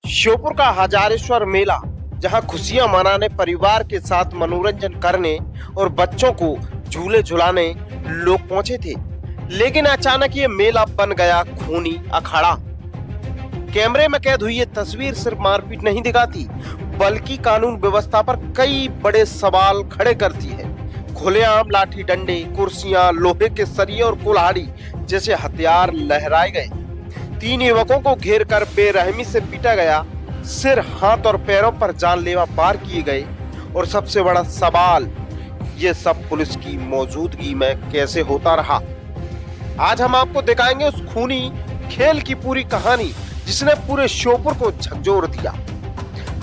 श्योपुर का हजारेश्वर मेला, जहां खुशियां मनाने, परिवार के साथ मनोरंजन करने और बच्चों को झूले झुलाने लोग पहुंचे थे। लेकिन अचानक ये मेला बन गया खूनी अखाड़ा। कैमरे में कैद हुई ये तस्वीर सिर्फ मारपीट नहीं दिखाती, बल्कि कानून व्यवस्था पर कई बड़े सवाल खड़े करती है। खुलेआम लाठी डंडे, कुर्सियां, लोहे के सरिये और कुल्हाड़ी जैसे हथियार लहराए गए। 3 युवकों को घेर कर बेरहमी से पीटा गया, सिर, हाथ और पैरों पर जानलेवा वार किए गए। और सबसे बड़ा सवाल, ये सब पुलिस की मौजूदगी में कैसे होता रहा। आज हम आपको दिखाएंगे उस खूनी खेल की पूरी कहानी जिसने पूरे श्योपुर को झकझोर दिया।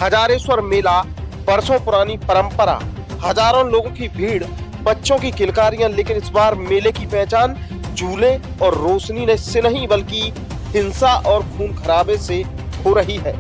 हजारेश्वर मेला बरसों पुरानी परंपरा, हजारों लोगों की भीड़, बच्चों की किलकारियां। लेकिन इस बार मेले की पहचान झूले और रोशनी से नहीं, बल्कि हिंसा और खून खराबे से हो रही है।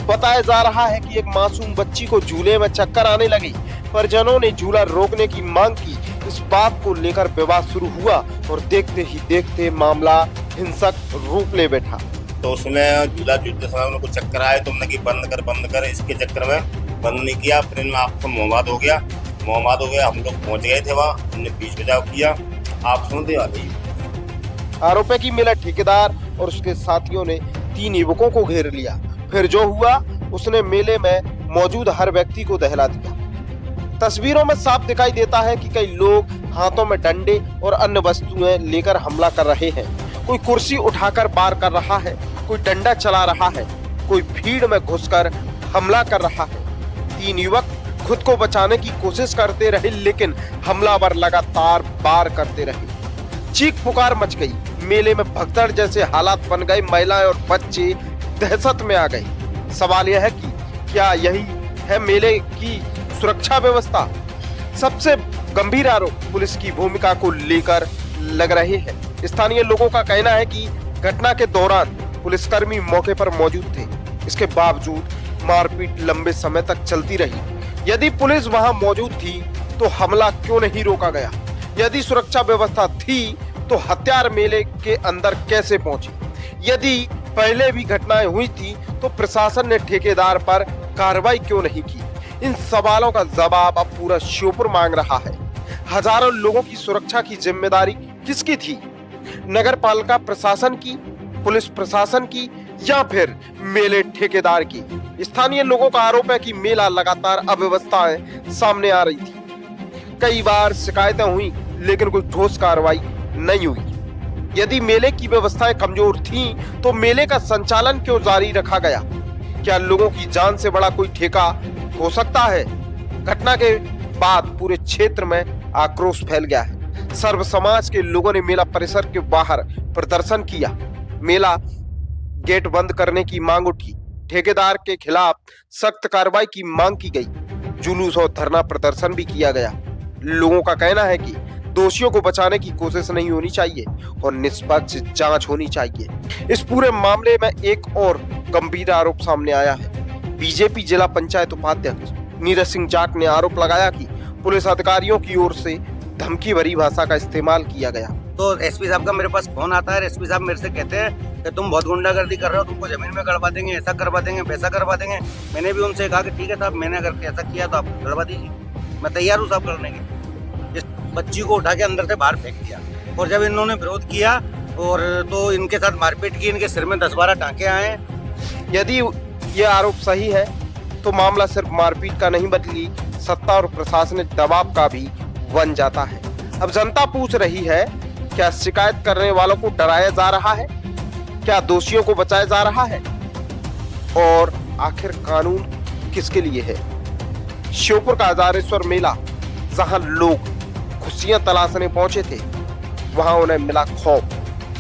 बताया जा रहा है कि एक मासूम बच्ची को झूले में चक्कर आने लगी। परिजनों ने झूला रोकने की मांग की। इस बात को लेकर विवाद शुरू हुआ और देखते ही देखते मामला हिंसक रूप ले बैठा। तो उसमें झूला झूलते समय उनको चक्कर आए तो हमने कि बंद कर। इसके चक्कर में बंद नहीं किया, फिर इनमें आपको मोहम्मद हो गया। हम लोग पहुंच गए थे वहाँ, हमने बीच बचाव किया। आप सुनते वाली आरोप है कि मेला ठेकेदार और उसके साथियों ने 3 युवकों को घेर लिया। फिर जो हुआ, उसने मेले में मौजूद हर व्यक्ति को दहला दिया। तस्वीरों में साफ दिखाई देता है कि कई लोग हाथों में डंडे और अन्य वस्तुएं लेकर हमला कर रहे हैं। कोई कुर्सी उठाकर वार कर रहा है, कोई डंडा चला रहा है, कोई भीड़ में घुसकर हमला कर रहा है। 3 युवक खुद को बचाने की कोशिश करते रहे, लेकिन हमलावर लगातार वार करते रहे। चीख पुकार मच गई। मेले में भगदड़ जैसे हालात बन गए। महिलाएं और बच्चे दहशत में आ गए। सवाल यह है कि क्या यही है मेले की सुरक्षा व्यवस्था? सबसे गंभीर आरोप पुलिस की भूमिका को लेकर लग रहे हैं। स्थानीय लोगों का कहना है कि घटना के दौरान पुलिसकर्मी मौके पर मौजूद थे। इसके बावजूद मारपीट लंबे समय तक चलती रही। यदि पुलिस वहां मौजूद थी तो हमला क्यों नहीं रोका गया? यदि सुरक्षा व्यवस्था थी तो हत्यार मेले के अंदर कैसे पहुंचे? यदि पहले भी घटनाएं हुई थी तो प्रशासन ने ठेकेदार पर कार्रवाई क्यों नहीं की? इन सवालों का जवाब अब पूरा श्योपुर मांग रहा है। हजारों लोगों की सुरक्षा की जिम्मेदारी किसकी थी? नगर पालिका प्रशासन की, पुलिस प्रशासन की, या फिर मेले ठेकेदार की? स्थानीय लोगों का आरोप है कि मेला लगातार अव्यवस्थाएं सामने आ रही थी। कई बार शिकायतें हुई, लेकिन कोई ठोस कार्रवाई नहीं हुई। यदि मेले की व्यवस्थाएं कमजोर थीं, तो मेले का संचालन क्यों जारी रखा गया? क्या लोगों की जान से बड़ा कोई ठेका हो सकता है? घटना के बाद पूरे क्षेत्र में आक्रोश फैल गया है। सर्व समाज के लोगों ने मेला परिसर के बाहर प्रदर्शन किया। मेला गेट बंद करने की मांग उठी। ठेकेदार के खिलाफ सख्त कार्रवाई की मांग की गई। जुलूस और धरना प्रदर्शन भी किया गया। लोगों का कहना है कि दोषियों को बचाने की कोशिश नहीं होनी चाहिए और निष्पक्ष जांच होनी चाहिए। इस पूरे मामले में एक और गंभीर आरोप सामने आया है। बीजेपी जिला पंचायत उपाध्यक्ष नीरज सिंह जाट ने आरोप लगाया कि पुलिस अधिकारियों की ओर से धमकी भरी भाषा का इस्तेमाल किया गया। तो एसपी साहब का मेरे पास फोन आता है। एसपी साहब मेरे से कहते हैं कि तुम बहुत गुंडागर्दी कर रहे हो, तुमको जमीन में गड़वा देंगे, ऐसा करवा देंगे, वैसा करवा देंगे। मैंने भी उनसे कहा कि ठीक है साहब, मैंने अगर ऐसा किया तो आप गड़वा दीजिए, मैं तैयार हूँ साहब करने के। इस बच्ची को उठा के अंदर से बाहर फेंक दिया और जब इन्होंने विरोध किया और तो इनके साथ मारपीट की। इनके सिर में 10-12 टांके आए। यदि ये आरोप सही है तो मामला सिर्फ मारपीट का नहीं, बल्कि सत्ता और प्रशासनिक दबाव का भी बन जाता है। अब जनता पूछ रही है, क्या शिकायत करने वालों को डराया जा रहा है? क्या दोषियों को बचाया जा रहा है? और आखिर कानून किसके लिए है? श्योपुर का हजारेश्वर मेला, जहां लोग खुशियां तलाशने पहुंचे थे, वहां उन्हें मिला खौफ।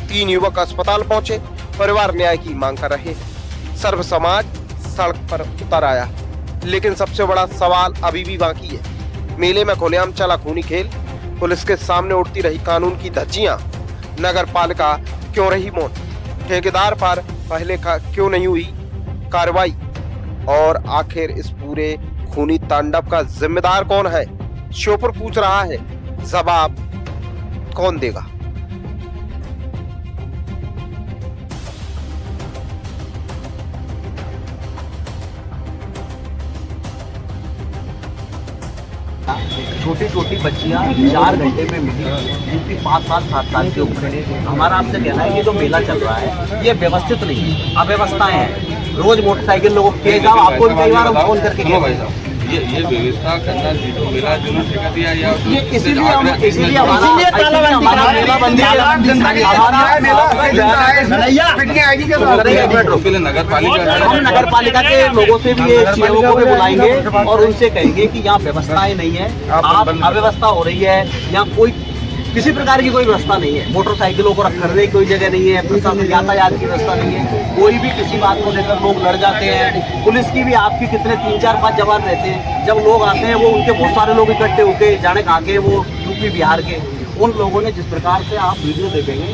3 युवक अस्पताल पहुंचे, परिवार न्याय की मांग कर रहे हैं। सर्व समाज सड़क पर उतर आया, लेकिन सबसे बड़ा सवाल अभी भी बाकी है। मेले में खुलेआम चला खूनी खेल, पुलिस के सामने उड़ती रही कानून की धज्जियां, नगर पालिका क्यों रही मौन, ठेकेदार पर पहले का क्यों नहीं हुई कार्रवाई, और आखिर इस पूरे खूनी तांडव का जिम्मेदार कौन है? श्योपुर पूछ रहा है, जवाब कौन देगा? छोटी छोटी बच्चियां 4 घंटे में मिली, जिनकी 5 साल 7 साल के उम्र है। हमारा आपसे कहना है कि जो मेला चल रहा है ये व्यवस्थित नहीं है, अव्यवस्थाएं हैं। रोज मोटरसाइकिल लोगों तेज आओ, आपको भी कई बार हम फोन करके ये व्यवस्था करना जो मेला जुलूस ठेका दिया या ये इसीलिए नगर पालिका हम नगर पालिका के लोगों से भी ये चीजों को भी बुलाएंगे और उनसे कहेंगे कि यहाँ व्यवस्थाएं नहीं है, आप अव्यवस्था हो रही है, यहाँ कोई किसी प्रकार की कोई व्यवस्था नहीं है। मोटरसाइकिलों को रखने की कोई जगह नहीं है, प्रशासन यातायात की व्यवस्था नहीं है। कोई भी किसी बात को लेकर लोग लड़ जाते हैं। पुलिस की भी आपकी कितने 3 4 5 जवान रहते हैं, जब लोग आते हैं वो उनके बहुत सारे लोग इकट्ठे होते जाने कहाँ के, वो यूपी बिहार के। उन लोगों ने जिस प्रकार से आप वीडियो देखेंगे